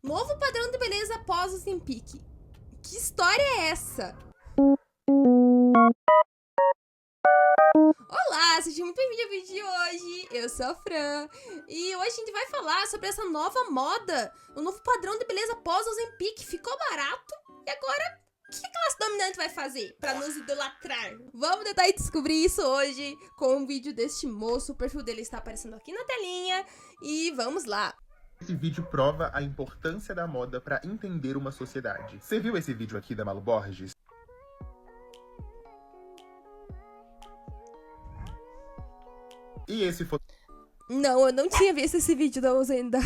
Novo padrão de beleza após o Ozempic. Que história é essa? Olá, seja muito bem-vindo ao vídeo de hoje. Eu sou a Fran e hoje a gente vai falar sobre essa nova moda, o novo padrão de beleza após o Ozempic. Ficou barato e agora o que a classe dominante vai fazer para nos idolatrar? Vamos tentar descobrir isso hoje com um vídeo deste moço. O perfil dele está aparecendo aqui na telinha e vamos lá. Esse vídeo prova a importância da moda para entender uma sociedade. Você viu esse vídeo aqui da Malu Borges? E esse foi... Não, eu não tinha visto esse vídeo da Ozempic.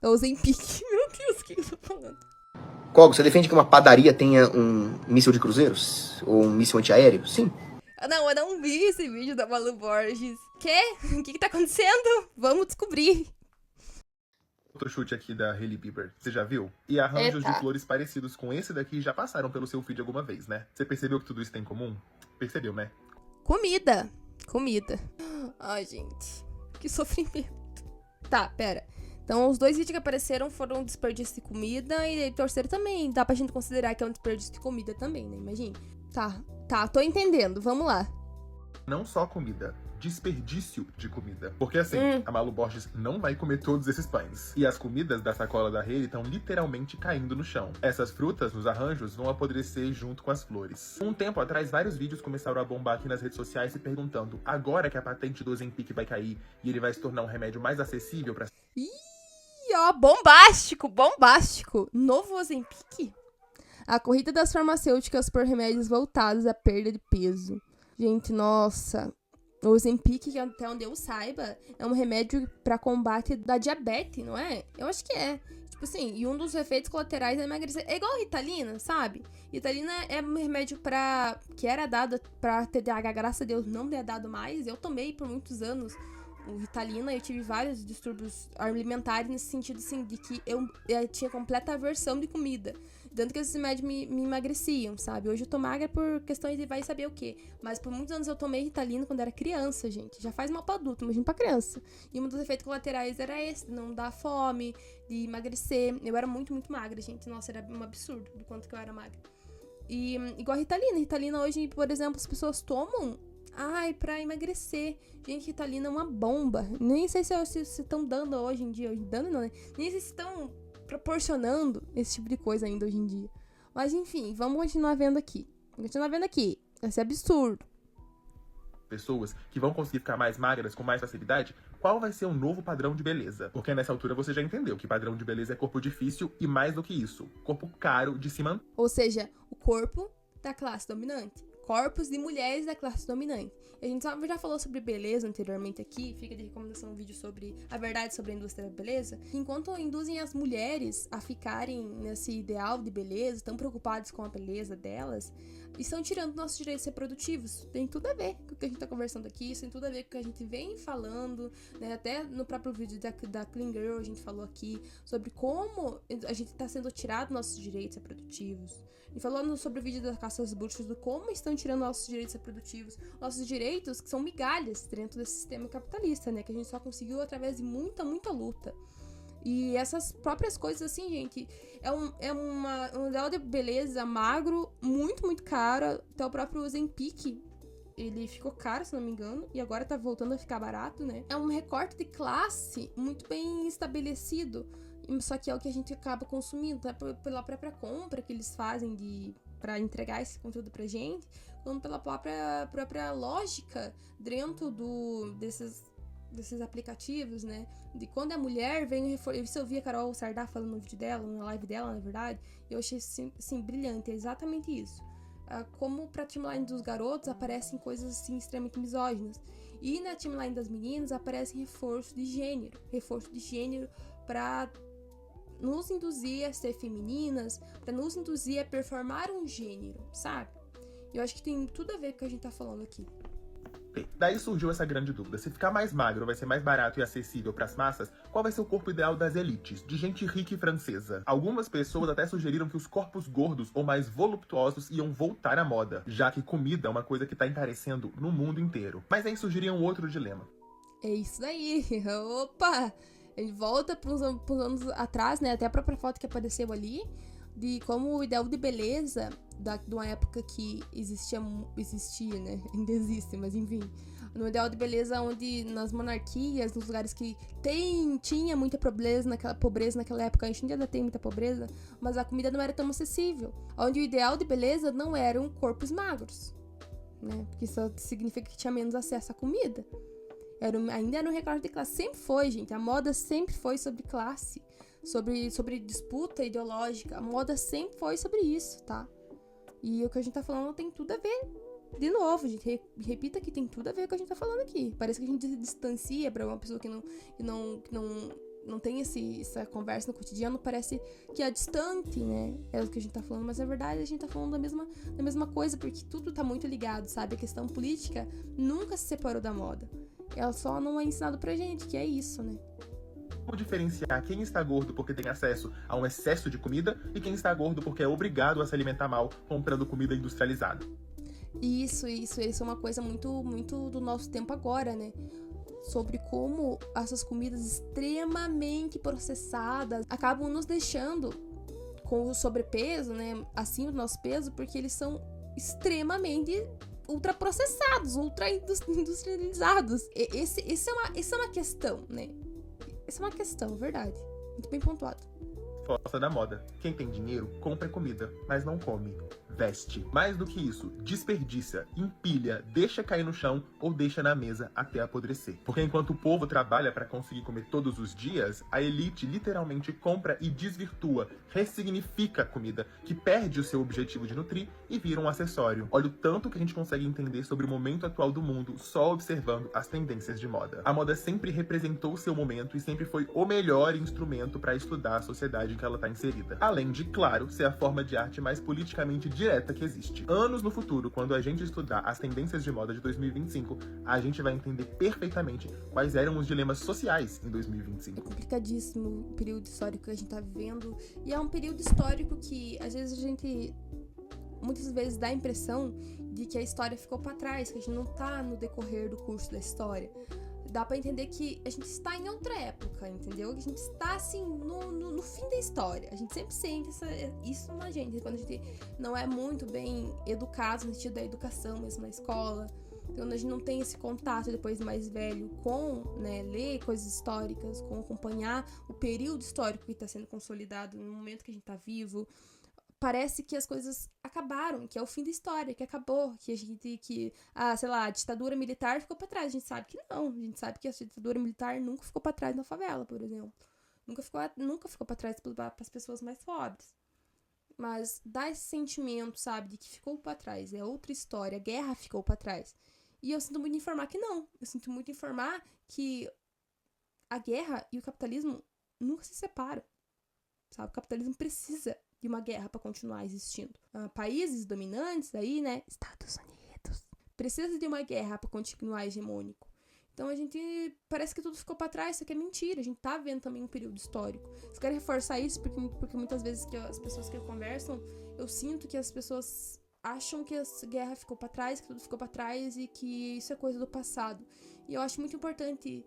Meu Deus, o que eu tô falando? Kogo, você defende que uma padaria tenha um míssil de cruzeiros? Ou um míssil antiaéreo? Sim. Não, eu não vi esse vídeo da Malu Borges. Quê? O que tá acontecendo? Vamos descobrir. Outro chute aqui da Hailey Bieber. Você já viu? E arranjos Eita. de flores parecidos com esse daqui já passaram pelo seu feed alguma vez, né? Você percebeu que tudo isso tem em comum? Percebeu, né? Comida. Ai, gente. Que sofrimento. Tá, pera. Então, os dois vídeos que apareceram foram um desperdício de comida e o terceiro também. Dá pra gente considerar que é um desperdício de comida também, né? Imagina. Tá, tô entendendo. Vamos lá. Não só comida, desperdício de comida. Porque assim, a Malu Borges não vai comer todos esses pães. E as comidas da sacola da Hailey estão literalmente caindo no chão. Essas frutas, nos arranjos, vão apodrecer junto com as flores. Um tempo atrás, vários vídeos começaram a bombar aqui nas redes sociais se perguntando: agora que a patente do Ozempic vai cair e ele vai se tornar um remédio mais acessível para... Ih, ó, bombástico. Novo Ozempic? A corrida das farmacêuticas por remédios voltados à perda de peso. Gente, nossa. O Ozempic, que até onde eu saiba, é um remédio para combate da diabetes, não é? Eu acho que é. Tipo assim, e um dos efeitos colaterais é emagrecer. É igual a Ritalina, sabe? Ritalina é um remédio que era dado pra TDAH, graças a Deus não me é dado mais. Eu tomei por muitos anos o Ritalina, eu tive vários distúrbios alimentares nesse sentido, assim, de que eu tinha completa aversão de comida. Tanto que esses remédios me emagreciam, sabe? Hoje eu tô magra por questões de vai saber o quê. Mas por muitos anos eu tomei Ritalina quando era criança, gente. Já faz mal pra adulto, imagina pra criança. E um dos efeitos colaterais era esse, de não dar fome, de emagrecer. Eu era muito, muito magra, gente. Nossa, era um absurdo do quanto que eu era magra. E igual a Ritalina. Ritalina hoje, por exemplo, as pessoas tomam... Ai, pra emagrecer. Gente, Ritalina é uma bomba. Nem sei se estão dando hoje em dia. Dando não, né? Nem sei se estão proporcionando esse tipo de coisa ainda hoje em dia. Mas enfim, vamos continuar vendo aqui. Esse é absurdo. pessoas que vão conseguir ficar mais magras com mais facilidade, qual vai ser o novo padrão de beleza? Porque nessa altura você já entendeu que padrão de beleza é corpo difícil e mais do que isso, corpo caro de se manter. Ou seja, o corpo da classe dominante. Corpos de mulheres da classe dominante. A gente já falou sobre beleza anteriormente aqui, fica de recomendação um vídeo sobre a verdade sobre a indústria da beleza. Enquanto induzem as mulheres a ficarem nesse ideal de beleza, tão preocupadas com a beleza delas, estão tirando nossos direitos reprodutivos. Tem tudo a ver com o que a gente tá conversando aqui, isso tem tudo a ver com o que a gente vem falando, né? Até no próprio vídeo da Clean Girl a gente falou aqui sobre como a gente tá sendo tirado nossos direitos reprodutivos. E falando sobre o vídeo da caça aos buchos, do como estão tirando nossos direitos reprodutivos, nossos direitos que são migalhas dentro desse sistema capitalista, né? Que a gente só conseguiu através de muita, muita luta. E essas próprias coisas, assim, gente, um ideal de beleza magro, muito, muito caro. Até o próprio Ozempic, ele ficou caro, se não me engano, e agora tá voltando a ficar barato, né? É um recorte de classe muito bem estabelecido. Só que é o que a gente acaba consumindo, tá? Pela própria compra que eles fazem pra entregar esse conteúdo pra gente, como pela própria lógica dentro desses aplicativos, né? De quando a mulher vem reforçar. Isso eu vi a Carol Sardá falando no vídeo dela, na live dela, na verdade, e eu achei assim, brilhante, é exatamente isso. Como pra timeline dos garotos aparecem coisas assim extremamente misóginas. E na timeline das meninas aparecem reforço de gênero pra nos induzir a ser femininas, pra nos induzir a performar um gênero, sabe? Eu acho que tem tudo a ver com o que a gente tá falando aqui. Daí surgiu essa grande dúvida: se ficar mais magro vai ser mais barato e acessível para as massas, qual vai ser o corpo ideal das elites, de gente rica e francesa? Algumas pessoas até sugeriram que os corpos gordos ou mais voluptuosos iam voltar à moda, já que comida é uma coisa que tá encarecendo no mundo inteiro. Mas aí surgiria um outro dilema. É isso aí, opa! Ele volta para uns anos atrás, né? Até a própria foto que apareceu ali, de como o ideal de beleza de uma época que existia, né? Ainda existe, mas enfim. No ideal de beleza onde nas monarquias, nos lugares que tinha muita pobreza naquela época, a gente ainda tem muita pobreza, mas a comida não era tão acessível. Onde o ideal de beleza não eram corpos magros, né? Porque isso significa que tinha menos acesso à comida. Ainda era um recorte de classe. Sempre foi, gente. A moda sempre foi sobre classe. Sobre disputa ideológica. A moda sempre foi sobre isso, tá? E o que a gente tá falando tem tudo a ver. De novo, gente. Repita que tem tudo a ver com o que a gente tá falando aqui. Parece que a gente se distancia pra uma pessoa que não tem essa conversa no cotidiano. Parece que é distante, né? É o que a gente tá falando. Mas na verdade a gente tá falando da mesma coisa. Porque tudo tá muito ligado, sabe? A questão política nunca se separou da moda. Ela só não é ensinado pra gente, que é isso, né? Como diferenciar quem está gordo porque tem acesso a um excesso de comida e quem está gordo porque é obrigado a se alimentar mal comprando comida industrializada? Isso é uma coisa muito, muito do nosso tempo agora, né? Sobre como essas comidas extremamente processadas acabam nos deixando com o sobrepeso, né? Acima do nosso peso, porque eles são extremamente ultraprocessados, ultra-industrializados. Essa é uma questão, né? Essa é uma questão, verdade. Muito bem pontuado. Força da moda. Quem tem dinheiro, compra comida, mas não come. Veste. Mais do que isso, desperdiça, empilha, deixa cair no chão ou deixa na mesa até apodrecer. Porque enquanto o povo trabalha para conseguir comer todos os dias, a elite literalmente compra e desvirtua, ressignifica a comida, que perde o seu objetivo de nutrir e vira um acessório. Olha o tanto que a gente consegue entender sobre o momento atual do mundo só observando as tendências de moda. A moda sempre representou o seu momento e sempre foi o melhor instrumento para estudar a sociedade em que ela está inserida. Além de, claro, ser a forma de arte mais politicamente direta que existe. Anos no futuro, quando a gente estudar as tendências de moda de 2025, a gente vai entender perfeitamente quais eram os dilemas sociais em 2025. É complicadíssimo o período histórico que a gente tá vivendo. E é um período histórico que, às vezes, a gente muitas vezes dá a impressão de que a história ficou pra trás, que a gente não tá no decorrer do curso da história. Dá pra entender que a gente está em outra época, entendeu? Que a gente está, assim, no fim da história. A gente sempre sente isso na gente, quando a gente não é muito bem educado, no sentido da educação mesmo na escola. Quando a gente não tem esse contato depois mais velho com, né, ler coisas históricas, com acompanhar o período histórico que está sendo consolidado no momento que a gente tá vivo. Parece que as coisas acabaram, que é o fim da história, que acabou, a ditadura militar ficou pra trás. A gente sabe que não, a gente sabe que a ditadura militar nunca ficou pra trás na favela, por exemplo. Nunca ficou pra trás para as pessoas mais pobres. Mas dá esse sentimento, sabe, de que ficou pra trás, é outra história, a guerra ficou pra trás. E eu sinto muito em informar que não, eu sinto muito em informar que a guerra e o capitalismo nunca se separam, sabe, o capitalismo precisa de uma guerra para continuar existindo. Países dominantes aí, né, Estados Unidos, precisa de uma guerra para continuar hegemônico. Então a gente, parece que tudo ficou para trás, isso aqui é mentira, a gente tá vendo também um período histórico. Eu quero reforçar isso porque muitas vezes que as pessoas que conversam, eu sinto que as pessoas acham que a guerra ficou para trás, que tudo ficou para trás e que isso é coisa do passado. E eu acho muito importante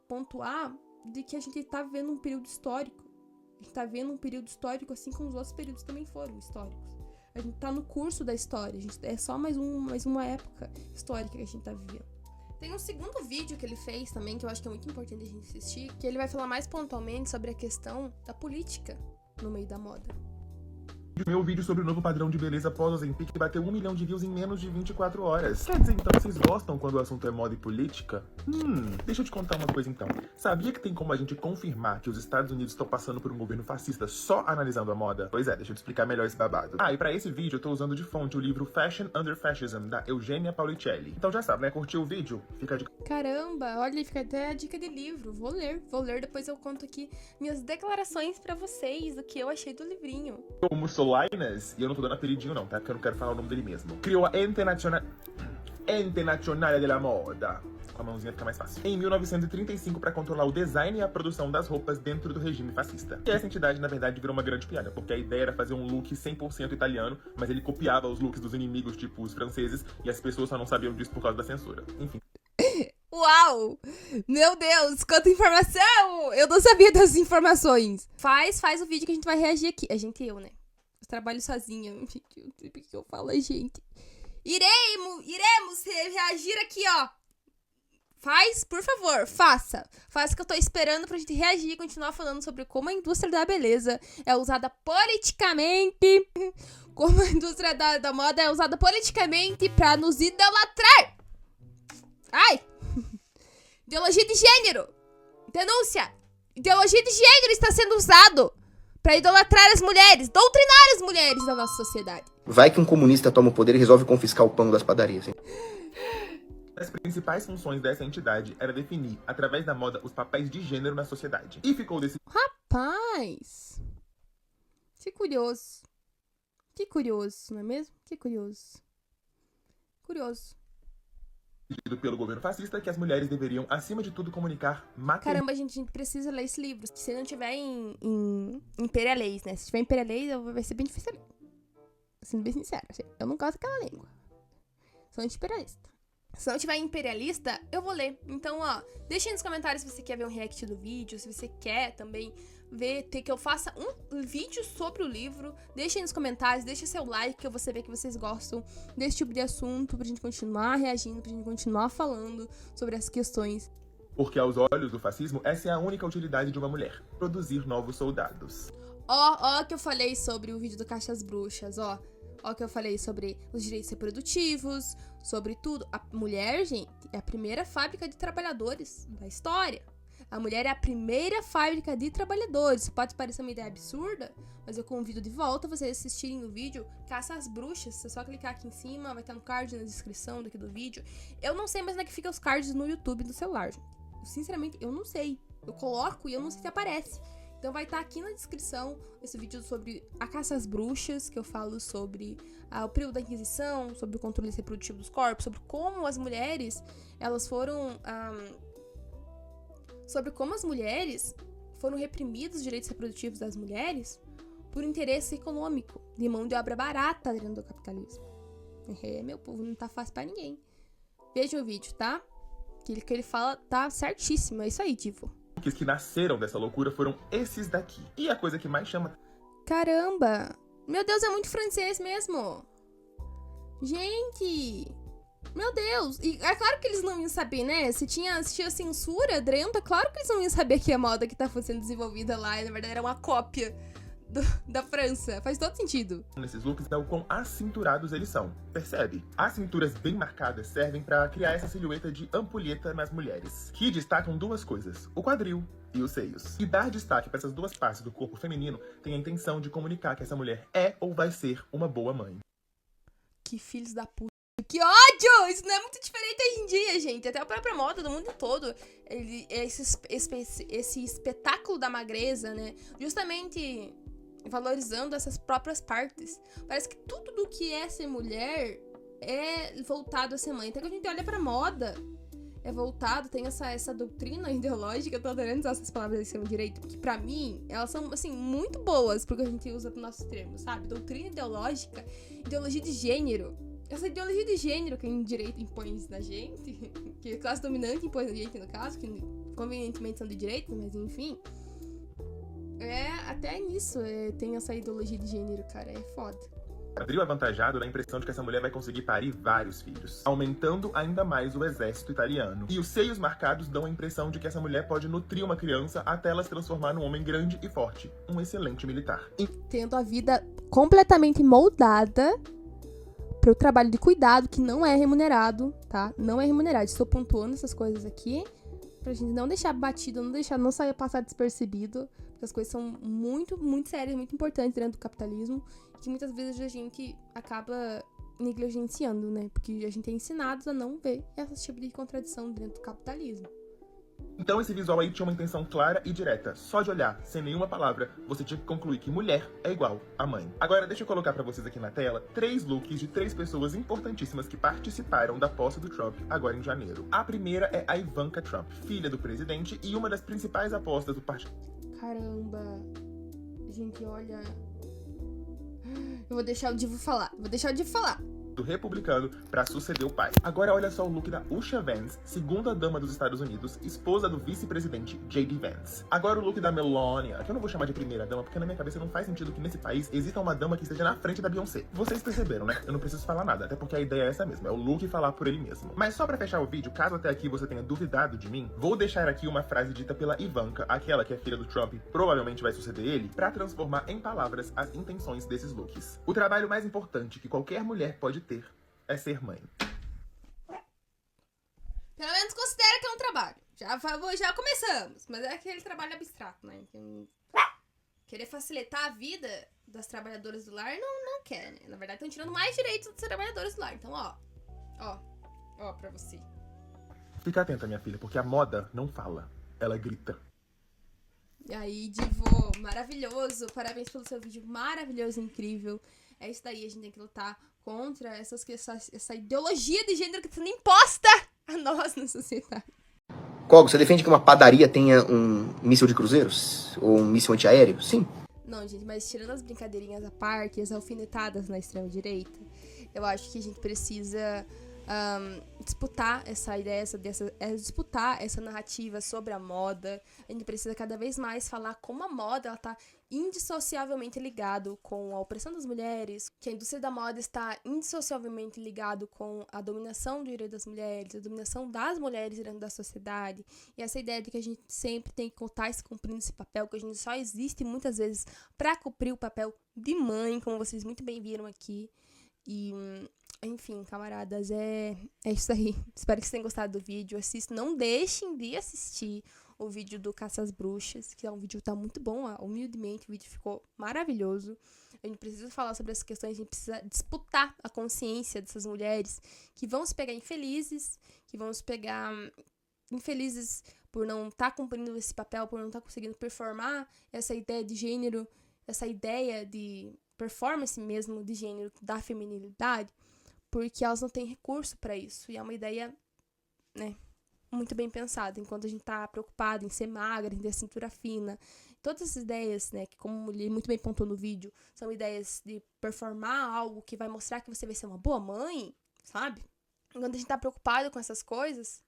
pontuar de que a gente tá vivendo um período histórico. A gente tá vendo um período histórico assim como os outros períodos também foram históricos. A gente tá no curso da história, é só mais uma época histórica que a gente tá vivendo. Tem um segundo vídeo que ele fez também, que eu acho que é muito importante a gente assistir, que ele vai falar mais pontualmente sobre a questão da política no meio da moda. Meu vídeo sobre o novo padrão de beleza pós-Ozempic bateu 1 milhão de views em menos de 24 horas. Quer dizer, então, vocês gostam quando o assunto é moda e política? Deixa eu te contar uma coisa, então. Sabia que tem como a gente confirmar que os Estados Unidos estão passando por um governo fascista só analisando a moda? Pois é, deixa eu te explicar melhor esse babado. E pra esse vídeo eu tô usando de fonte o livro Fashion Under Fascism, da Eugenia Paulicelli. Então já sabe, né? Curtiu o vídeo? Fica a dica. Caramba, olha, fica até a dica de livro. Vou ler, depois eu conto aqui minhas declarações pra vocês, do que eu achei do livrinho. Como Solainas, e eu não tô dando apelidinho não, tá? Porque eu não quero falar o nome dele mesmo. Criou a Ente Nazionale della Moda. Com a mãozinha fica mais fácil. Em 1935 para controlar o design e a produção das roupas dentro do regime fascista. E essa entidade, na verdade, virou uma grande piada, porque a ideia era fazer um look 100% italiano, mas ele copiava os looks dos inimigos, tipo os franceses, e as pessoas só não sabiam disso por causa da censura. Enfim. Uau! Meu Deus, quanta informação! Eu não sabia das informações. Faz o vídeo que a gente vai reagir aqui. A gente eu, né? Eu trabalho sozinha. Gente, eu não sei porque eu falo a gente. Iremos reagir aqui, ó. Faz, por favor, faça. Faça o que eu tô esperando pra gente reagir e continuar falando sobre como a indústria da beleza é usada politicamente. Como a indústria da moda é usada politicamente pra nos idolatrar. Ai! Ideologia de gênero. Denúncia. Ideologia de gênero está sendo usado pra idolatrar as mulheres, doutrinar as mulheres da nossa sociedade. Vai que um comunista toma o poder e resolve confiscar o pão das padarias, hein? As principais funções dessa entidade era definir, através da moda, os papéis de gênero na sociedade. E ficou decidido Rapaz! Que curioso. Que curioso, não é mesmo? Que curioso. Curioso. pelo governo fascista que as mulheres deveriam, acima de tudo, comunicar materialmente. Caramba, a gente precisa ler esse livro. Se não tiver em imperialês, né? Se tiver em imperialês, vai ser bem difícil ler. Sendo bem sincera, eu não gosto daquela língua. Sou anti-imperialista. Se não tiver imperialista, eu vou ler. Então, ó, deixa aí nos comentários se você quer ver um react do vídeo, se você quer também ver, que eu faça um vídeo sobre o livro. Deixa aí nos comentários, deixa seu like, que eu vou saber que vocês gostam desse tipo de assunto, pra gente continuar reagindo, pra gente continuar falando sobre as questões. Porque aos olhos do fascismo, essa é a única utilidade de uma mulher, produzir novos soldados. Ó que eu falei sobre o vídeo do Caixas Bruxas, ó que eu falei sobre os direitos reprodutivos, sobre tudo. A mulher, gente, é a primeira fábrica de trabalhadores da história. A mulher é a primeira fábrica de trabalhadores. Pode parecer uma ideia absurda, mas eu convido de volta vocês assistirem o vídeo Caça às Bruxas. É só clicar aqui em cima, vai estar no card na descrição daqui do vídeo. Eu não sei mais onde é que fica os cards no YouTube do celular, gente. Sinceramente, eu não sei. Eu coloco e eu não sei se aparece. Então vai estar aqui na descrição esse vídeo sobre a caça às bruxas, que eu falo sobre o período da Inquisição, sobre o controle reprodutivo dos corpos, sobre como as mulheres, elas foram... sobre como as mulheres foram reprimidos os direitos reprodutivos das mulheres por interesse econômico, de mão de obra barata dentro do capitalismo. Meu povo, não tá fácil pra ninguém. Veja o vídeo, tá? Que ele fala tá certíssimo. É isso aí, Divo. Que nasceram dessa loucura foram esses daqui. E a coisa que mais chama... Caramba! Meu Deus, é muito francês mesmo! Gente! Meu Deus! E é claro que eles não iam saber, né? Se tinha censura dentro, é claro que eles não iam saber que a moda que tá sendo desenvolvida lá, na verdade, era uma cópia da França. Faz todo sentido. Nesses looks é o quão acinturados eles são. Percebe? As cinturas bem marcadas servem pra criar essa silhueta de ampulheta nas mulheres, que destacam duas coisas, o quadril e os seios. E dar destaque para essas duas partes do corpo feminino tem a intenção de comunicar que essa mulher é ou vai ser uma boa mãe. Que filhos da puta. Que ódio! Isso não é muito diferente hoje em dia, gente. Até a própria moda do mundo todo. Esse espetáculo da magreza, né? Justamente... valorizando essas próprias partes. Parece que tudo do que é ser mulher é voltado a ser mãe. Até que a gente olha pra moda, é voltado, tem essa doutrina ideológica. Eu tô adorando usar essas palavras de extremo direito, porque pra mim, elas são, assim, muito boas porque a gente usa pro nosso extremo, sabe? Doutrina ideológica, ideologia de gênero. Essa ideologia de gênero que o direito impõe na gente, que a classe dominante impõe na gente, no caso, que convenientemente são de direito, mas enfim... até nisso tem essa ideologia de gênero, cara, é foda. O quadril avantajado dá a impressão de que essa mulher vai conseguir parir vários filhos, aumentando ainda mais o exército italiano. E os seios marcados dão a impressão de que essa mulher pode nutrir uma criança até ela se transformar num homem grande e forte, um excelente militar. Tendo a vida completamente moldada pro trabalho de cuidado, que não é remunerado, tá? Não é remunerado. Estou pontuando essas coisas aqui, pra gente não deixar batido, não sair passar despercebido, porque as coisas são muito, muito sérias, muito importantes dentro do capitalismo, que muitas vezes a gente acaba negligenciando, né? Porque a gente é ensinado a não ver esse tipo de contradição dentro do capitalismo. Então esse visual aí tinha uma intenção clara e direta. Só de olhar, sem nenhuma palavra, você tinha que concluir que mulher é igual a mãe. Agora deixa eu colocar pra vocês aqui na tela 3 looks de 3 pessoas importantíssimas que participaram da posse do Trump agora em janeiro. A primeira é a Ivanka Trump, filha do presidente e uma das principais apostas do partido. Caramba. Gente, olha... Eu vou deixar o Divo falar. republicano para suceder o pai. Agora olha só o look da Usha Vance, segunda dama dos Estados Unidos, esposa do vice-presidente J.D. Vance. Agora o look da Melania, que eu não vou chamar de primeira dama, porque na minha cabeça não faz sentido que nesse país exista uma dama que esteja na frente da Beyoncé. Vocês perceberam, né? Eu não preciso falar nada, até porque a ideia é essa mesmo, é o look falar por ele mesmo. Mas só pra fechar o vídeo, caso até aqui você tenha duvidado de mim, vou deixar aqui uma frase dita pela Ivanka, aquela que é filha do Trump e provavelmente vai suceder ele, pra transformar em palavras as intenções desses looks. O trabalho mais importante que qualquer mulher pode ter é ser mãe. Pelo menos considera que é um trabalho. Já começamos, mas é aquele trabalho abstrato, né? Querer facilitar a vida das trabalhadoras do lar não quer, né? Na verdade, estão tirando mais direitos dos trabalhadores do lar. Então, ó pra você. Fica atenta, minha filha, porque a moda não fala, ela grita. E aí, Divo, maravilhoso. Parabéns pelo seu vídeo maravilhoso, incrível. É isso daí, a gente tem que lutar contra essa ideologia de gênero que está sendo imposta a nós na sociedade. Kogo, você defende que uma padaria tenha um míssil de cruzeiros? Ou um míssil antiaéreo? Sim. Não, gente, mas tirando as brincadeirinhas à parte, as alfinetadas na extrema-direita, eu acho que a gente precisa disputar essa ideia, disputar essa narrativa sobre a moda. A gente precisa cada vez mais falar como a moda ela tá indissociavelmente ligado com a opressão das mulheres, que a indústria da moda está indissociavelmente ligado com a dominação do direito das mulheres, a dominação das mulheres dentro da sociedade, e essa ideia de que a gente sempre tem que estar cumprindo esse papel, que a gente só existe muitas vezes para cumprir o papel de mãe, como vocês muito bem viram aqui. E enfim, camaradas, é isso aí. Espero que vocês tenham gostado do vídeo. Não deixem de assistir o vídeo do Caça às Bruxas, que é um vídeo que tá muito bom, humildemente, o vídeo ficou maravilhoso. A gente precisa falar sobre essas questões, a gente precisa disputar a consciência dessas mulheres que vão se pegar infelizes, por não estar cumprindo esse papel, por não estar conseguindo performar essa ideia de gênero, essa ideia de performance mesmo de gênero, da feminilidade, porque elas não têm recurso para isso. E é uma ideia, né, muito bem pensada. Enquanto a gente tá preocupado em ser magra, em ter cintura fina, todas essas ideias, né, que como ele muito bem pontuou no vídeo, são ideias de performar algo que vai mostrar que você vai ser uma boa mãe, sabe? Enquanto a gente tá preocupado com essas coisas,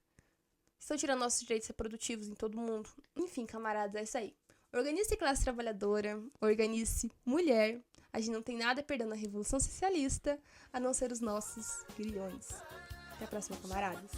estão tirando nossos direitos reprodutivos em todo mundo. Enfim, camaradas, é isso aí. Organize-se classe trabalhadora, organize-se mulher. A gente não tem nada a perder na Revolução Socialista, a não ser os nossos grilhões. Até a próxima, camaradas.